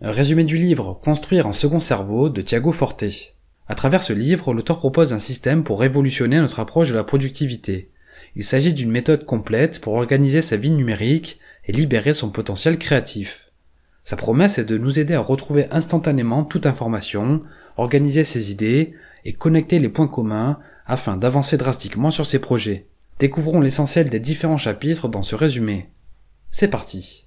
Résumé du livre « Construire un second cerveau » de Tiago Forte. À travers ce livre, l'auteur propose un système pour révolutionner notre approche de la productivité. Il s'agit d'une méthode complète pour organiser sa vie numérique et libérer son potentiel créatif. Sa promesse est de nous aider à retrouver instantanément toute information, organiser ses idées et connecter les points communs afin d'avancer drastiquement sur ses projets. Découvrons l'essentiel des différents chapitres dans ce résumé. C'est parti.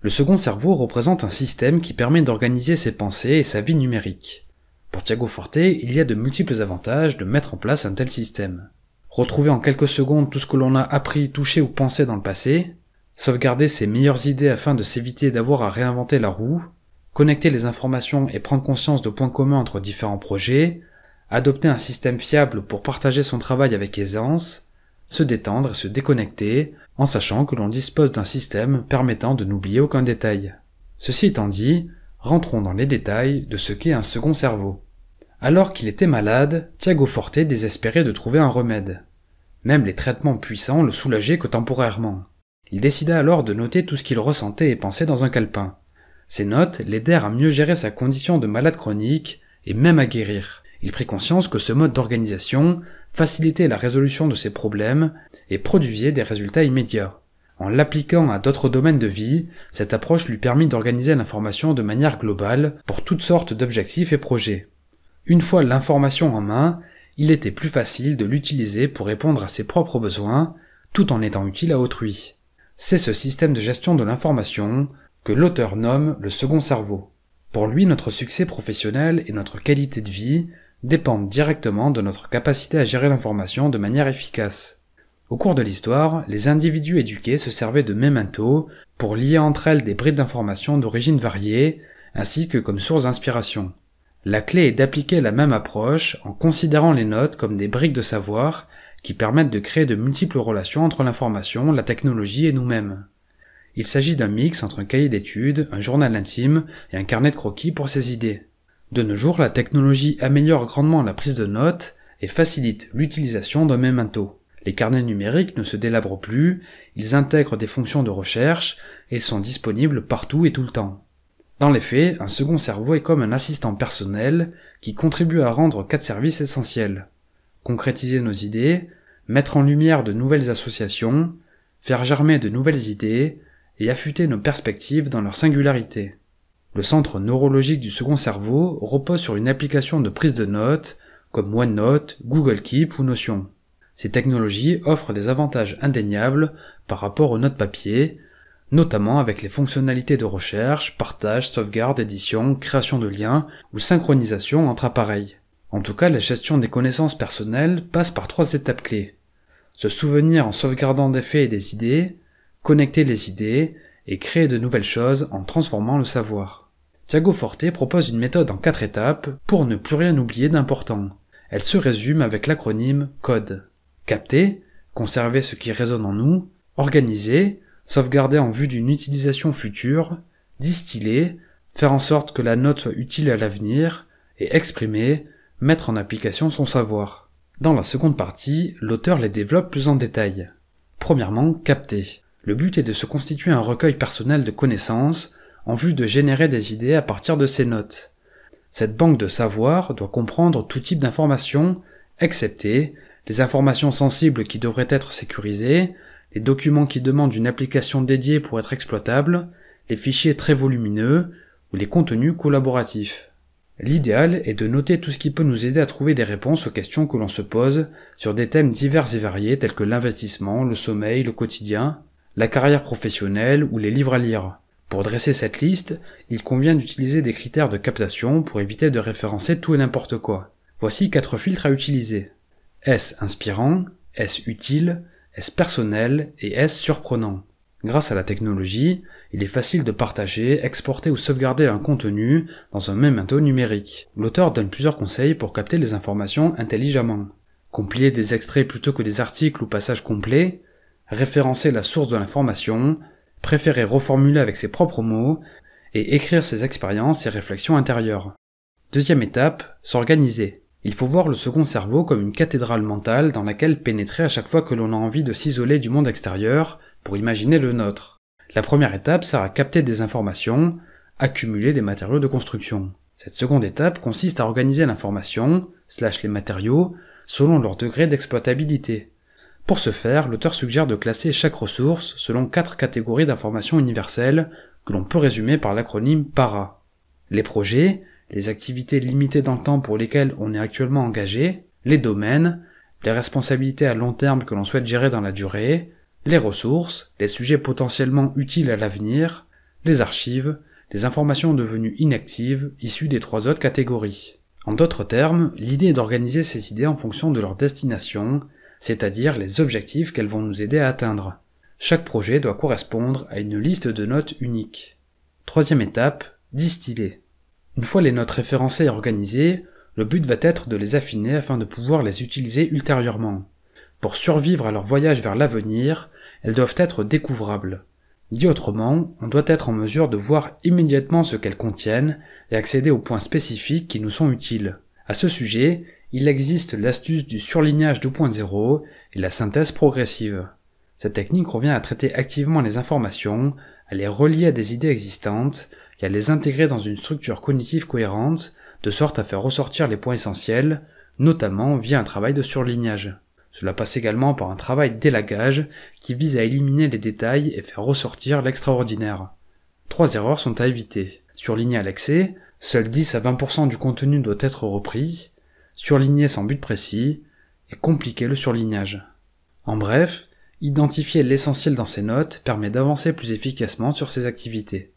Le second cerveau représente un système qui permet d'organiser ses pensées et sa vie numérique. Pour Tiago Forte, il y a de multiples avantages de mettre en place un tel système. Retrouver en quelques secondes tout ce que l'on a appris, touché ou pensé dans le passé, sauvegarder ses meilleures idées afin de s'éviter d'avoir à réinventer la roue, connecter les informations et prendre conscience de points communs entre différents projets, adopter un système fiable pour partager son travail avec aisance, se détendre et se déconnecter, en sachant que l'on dispose d'un système permettant de n'oublier aucun détail. Ceci étant dit, rentrons dans les détails de ce qu'est un second cerveau. Alors qu'il était malade, Tiago Forte désespérait de trouver un remède. Même les traitements puissants le soulageaient que temporairement. Il décida alors de noter tout ce qu'il ressentait et pensait dans un calepin. Ces notes l'aidèrent à mieux gérer sa condition de malade chronique et même à guérir. Il prit conscience que ce mode d'organisation facilitait la résolution de ses problèmes et produisait des résultats immédiats. En l'appliquant à d'autres domaines de vie, cette approche lui permit d'organiser l'information de manière globale pour toutes sortes d'objectifs et projets. Une fois l'information en main, il était plus facile de l'utiliser pour répondre à ses propres besoins, tout en étant utile à autrui. C'est ce système de gestion de l'information que l'auteur nomme le second cerveau. Pour lui, notre succès professionnel et notre qualité de vie dépendent directement de notre capacité à gérer l'information de manière efficace. Au cours de l'histoire, les individus éduqués se servaient de mémentos pour lier entre elles des bribes d'informations d'origine variée, ainsi que comme source d'inspiration. La clé est d'appliquer la même approche en considérant les notes comme des briques de savoir qui permettent de créer de multiples relations entre l'information, la technologie et nous-mêmes. Il s'agit d'un mix entre un cahier d'études, un journal intime et un carnet de croquis pour ses idées. De nos jours, la technologie améliore grandement la prise de notes et facilite l'utilisation d'un memento. Les carnets numériques ne se délabrent plus, ils intègrent des fonctions de recherche et sont disponibles partout et tout le temps. Dans les faits, un second cerveau est comme un assistant personnel qui contribue à rendre 4 services essentiels. Concrétiser nos idées, mettre en lumière de nouvelles associations, faire germer de nouvelles idées et affûter nos perspectives dans leur singularité. Le centre neurologique du second cerveau repose sur une application de prise de notes comme OneNote, Google Keep ou Notion. Ces technologies offrent des avantages indéniables par rapport aux notes papier, notamment avec les fonctionnalités de recherche, partage, sauvegarde, édition, création de liens ou synchronisation entre appareils. En tout cas, la gestion des connaissances personnelles passe par 3 étapes clés. Se souvenir en sauvegardant des faits et des idées, connecter les idées et créer de nouvelles choses en transformant le savoir. Tiago Forte propose une méthode en 4 étapes pour ne plus rien oublier d'important. Elle se résume avec l'acronyme CODE. Capter, conserver ce qui résonne en nous, organiser, sauvegarder en vue d'une utilisation future, distiller, faire en sorte que la note soit utile à l'avenir, et exprimer, mettre en application son savoir. Dans la seconde partie, l'auteur les développe plus en détail. Premièrement, capter. Le but est de se constituer un recueil personnel de connaissances en vue de générer des idées à partir de ces notes. Cette banque de savoir doit comprendre tout type d'informations, excepté les informations sensibles qui devraient être sécurisées, les documents qui demandent une application dédiée pour être exploitables, les fichiers très volumineux ou les contenus collaboratifs. L'idéal est de noter tout ce qui peut nous aider à trouver des réponses aux questions que l'on se pose sur des thèmes divers et variés tels que l'investissement, le sommeil, le quotidien, la carrière professionnelle ou les livres à lire. Pour dresser cette liste, il convient d'utiliser des critères de captation pour éviter de référencer tout et n'importe quoi. Voici 4 filtres à utiliser. Est-ce inspirant? Est-ce utile? Est-ce personnel? Et est-ce surprenant? Grâce à la technologie, il est facile de partager, exporter ou sauvegarder un contenu dans un memento numérique. L'auteur donne plusieurs conseils pour capter les informations intelligemment. Compiler des extraits plutôt que des articles ou passages complets, référencer la source de l'information, préférer reformuler avec ses propres mots et écrire ses expériences et réflexions intérieures. Deuxième étape, s'organiser. Il faut voir le second cerveau comme une cathédrale mentale dans laquelle pénétrer à chaque fois que l'on a envie de s'isoler du monde extérieur pour imaginer le nôtre. La première étape sert à capter des informations, accumuler des matériaux de construction. Cette seconde étape consiste à organiser l'information, / les matériaux, selon leur degré d'exploitabilité. Pour ce faire, l'auteur suggère de classer chaque ressource selon 4 catégories d'informations universelles que l'on peut résumer par l'acronyme PARA. Les projets, les activités limitées dans le temps pour lesquelles on est actuellement engagé, les domaines, les responsabilités à long terme que l'on souhaite gérer dans la durée, les ressources, les sujets potentiellement utiles à l'avenir, les archives, les informations devenues inactives issues des 3 autres catégories. En d'autres termes, l'idée est d'organiser ces idées en fonction de leur destination, c'est-à-dire les objectifs qu'elles vont nous aider à atteindre. Chaque projet doit correspondre à une liste de notes unique. Troisième étape, distiller. Une fois les notes référencées et organisées, le but va être de les affiner afin de pouvoir les utiliser ultérieurement. Pour survivre à leur voyage vers l'avenir, elles doivent être découvrables. Dit autrement, on doit être en mesure de voir immédiatement ce qu'elles contiennent et accéder aux points spécifiques qui nous sont utiles. À ce sujet, il existe l'astuce du surlignage 2.0 et la synthèse progressive. Cette technique revient à traiter activement les informations, à les relier à des idées existantes et à les intégrer dans une structure cognitive cohérente, de sorte à faire ressortir les points essentiels, notamment via un travail de surlignage. Cela passe également par un travail d'élagage qui vise à éliminer les détails et faire ressortir l'extraordinaire. 3 erreurs sont à éviter. Surligner à l'excès, seul 10 à 20% du contenu doit être repris, surligner sans but précis, et compliquer le surlignage. En bref, identifier l'essentiel dans ces notes permet d'avancer plus efficacement sur ces activités.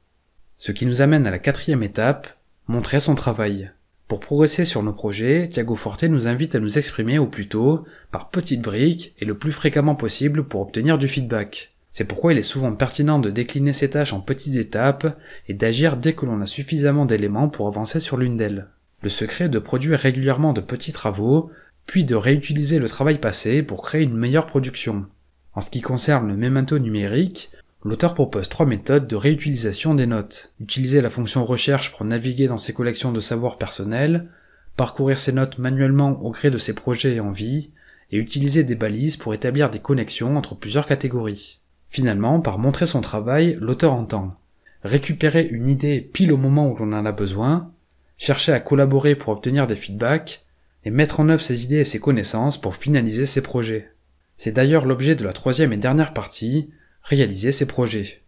Ce qui nous amène à la 4e étape, montrer son travail. Pour progresser sur nos projets, Tiago Forte nous invite à nous exprimer au plus tôt, par petites briques et le plus fréquemment possible pour obtenir du feedback. C'est pourquoi il est souvent pertinent de décliner ces tâches en petites étapes et d'agir dès que l'on a suffisamment d'éléments pour avancer sur l'une d'elles. Le secret est de produire régulièrement de petits travaux, puis de réutiliser le travail passé pour créer une meilleure production. En ce qui concerne le memento numérique, l'auteur propose 3 méthodes de réutilisation des notes. Utiliser la fonction recherche pour naviguer dans ses collections de savoir personnels, parcourir ses notes manuellement au gré de ses projets et envies, et utiliser des balises pour établir des connexions entre plusieurs catégories. Finalement, par montrer son travail, l'auteur entend récupérer une idée pile au moment où l'on en a besoin, chercher à collaborer pour obtenir des feedbacks, et mettre en œuvre ses idées et ses connaissances pour finaliser ses projets. C'est d'ailleurs l'objet de la 3e et dernière partie, réaliser ses projets.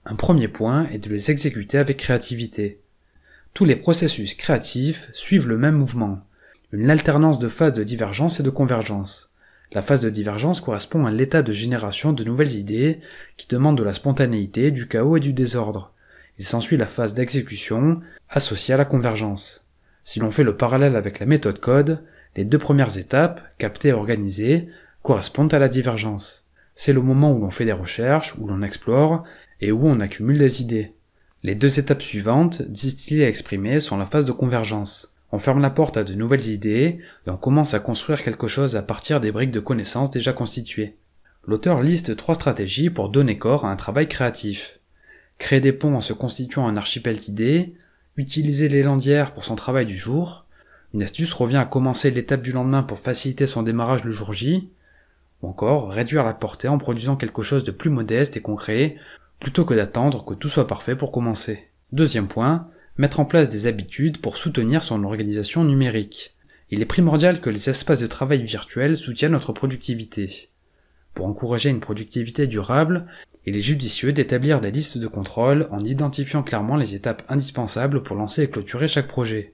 Un premier point est de les exécuter avec créativité. Tous les processus créatifs suivent le même mouvement, une alternance de phases de divergence et de convergence. La phase de divergence correspond à l'état de génération de nouvelles idées qui demande de la spontanéité, du chaos et du désordre. Il s'ensuit la phase d'exécution, associée à la convergence. Si l'on fait le parallèle avec la méthode Code, les 2 premières étapes, capter et organiser, correspondent à la divergence. C'est le moment où l'on fait des recherches, où l'on explore, et où on accumule des idées. Les 2 étapes suivantes, distiller et exprimer, sont la phase de convergence. On ferme la porte à de nouvelles idées, et on commence à construire quelque chose à partir des briques de connaissances déjà constituées. L'auteur liste 3 stratégies pour donner corps à un travail créatif. Créer des ponts en se constituant un archipel d'idées, utiliser l'élan d'hier pour son travail du jour, une astuce revient à commencer l'étape du lendemain pour faciliter son démarrage le jour J, ou encore réduire la portée en produisant quelque chose de plus modeste et concret, plutôt que d'attendre que tout soit parfait pour commencer. Deuxième point, mettre en place des habitudes pour soutenir son organisation numérique. Il est primordial que les espaces de travail virtuels soutiennent notre productivité. Pour encourager une productivité durable, il est judicieux d'établir des listes de contrôle en identifiant clairement les étapes indispensables pour lancer et clôturer chaque projet.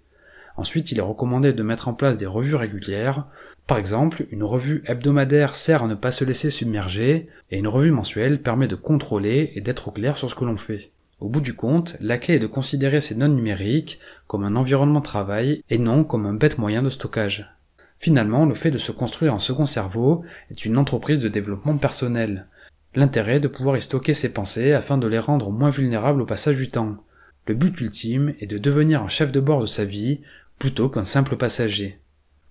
Ensuite, il est recommandé de mettre en place des revues régulières. Par exemple, une revue hebdomadaire sert à ne pas se laisser submerger, et une revue mensuelle permet de contrôler et d'être au clair sur ce que l'on fait. Au bout du compte, la clé est de considérer ces notes numériques comme un environnement de travail et non comme un bête moyen de stockage. Finalement, le fait de se construire un second cerveau est une entreprise de développement personnel. L'intérêt est de pouvoir y stocker ses pensées afin de les rendre moins vulnérables au passage du temps. Le but ultime est de devenir un chef de bord de sa vie plutôt qu'un simple passager.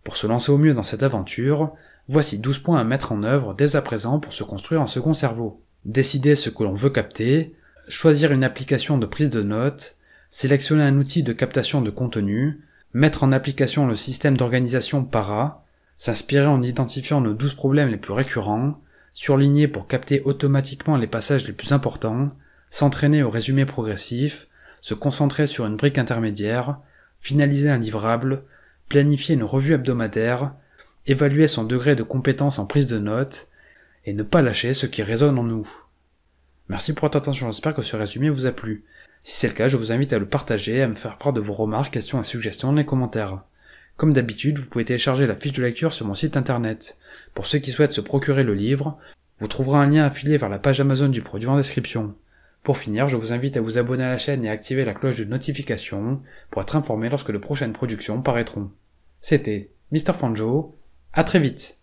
Pour se lancer au mieux dans cette aventure, voici 12 points à mettre en œuvre dès à présent pour se construire un second cerveau. Décider ce que l'on veut capter, choisir une application de prise de notes, sélectionner un outil de captation de contenu, mettre en application le système d'organisation PARA, s'inspirer en identifiant nos 12 problèmes les plus récurrents, surligner pour capter automatiquement les passages les plus importants, s'entraîner au résumé progressif, se concentrer sur une brique intermédiaire, finaliser un livrable, planifier une revue hebdomadaire, évaluer son degré de compétence en prise de notes, et ne pas lâcher ce qui résonne en nous. Merci pour votre attention, j'espère que ce résumé vous a plu. Si c'est le cas, je vous invite à le partager et à me faire part de vos remarques, questions et suggestions dans les commentaires. Comme d'habitude, vous pouvez télécharger la fiche de lecture sur mon site internet. Pour ceux qui souhaitent se procurer le livre, vous trouverez un lien affilié vers la page Amazon du produit en description. Pour finir, je vous invite à vous abonner à la chaîne et à activer la cloche de notification pour être informé lorsque de prochaines productions paraîtront. C'était Mr. Fanjo, à très vite.